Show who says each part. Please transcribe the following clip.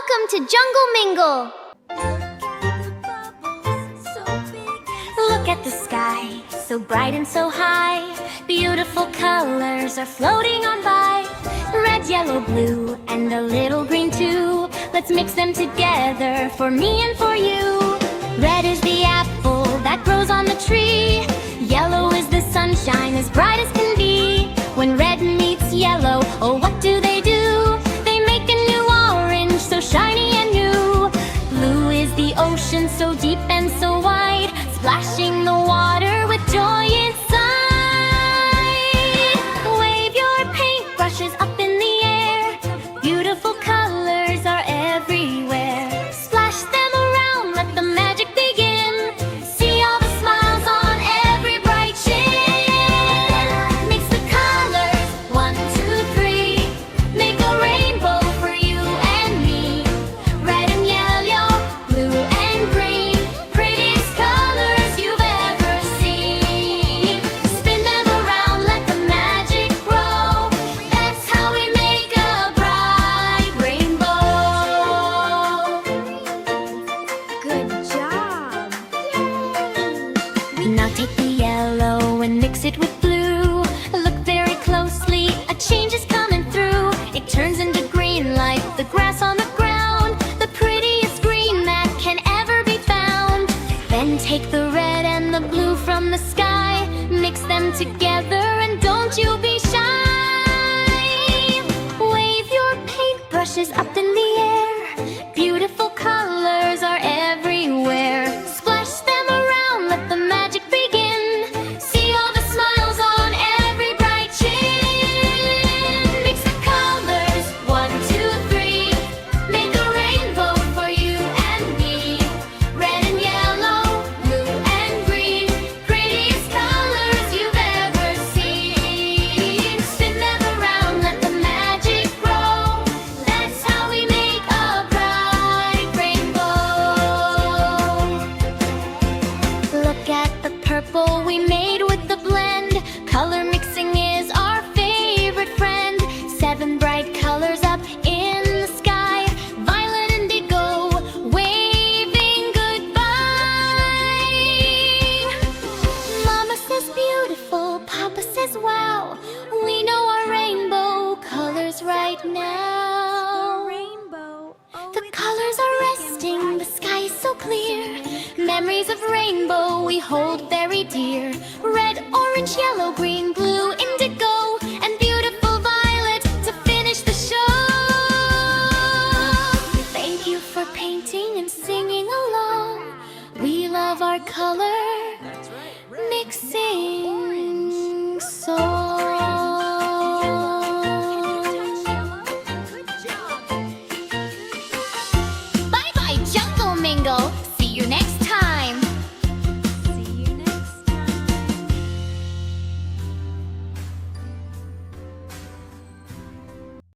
Speaker 1: Welcome to JungleMingle! Look at the sky, so bright and so high. Beautiful colors are floating on by. Red, yellow, blue, and a little green too. Let's mix them together for me and for you. Red is the apple that grows on the tree. Yellow is the sunshine as bright as can be. When red meets yellow, oh what do? They make a new orange so shiny and new. Blue is the ocean so deep and so wide, splashing the water with joy inside. Wave your paintbrushes up in the air. Beautiful colors are everywhere. Splash them around, let the magic begin. See all the smiles on every bright chin. Mix the colors, 1, 2, 3. Make a rainbow for you and me. Red and yellow, blue and green. Prettiest colors you've ever seen. Spin them around, let the magic grow. That's how we make a bright rainbow. Good job! Now take the yellow and mix it with blue. Look very closely, a change is coming through. It turns into green like the grass on the ground. The prettiest green that can ever be found. Then take the red and the blue from the sky. Mix them together and don't you be shy. Wave your paintbrushes up in the air. Beautiful colors are everywhere. Splash them around, let the magic begin. See all the smiles on every bright chin. Mix the colors, 1, 2, 3. Make a rainbow for you and me. Red and yellow, blue and green. Prettiest colors you've ever seen. Spin them around, let the magic grow. That's how we make a bright rainbow. Look at the purple we made with the blend. Color mixing is our favorite friend. 7 bright colors up in the sky. Violet, indigo, waving goodbye. Mama says beautiful, Papa says wow. We know our rainbow colors right now. The colors are resting, the sky is so clear. Memories of rainbow we hold very dear. Red, orange, yellow, green, blue, indigo, and beautiful violet to finish the show. Thank you for painting and singing along. We love our color mixing.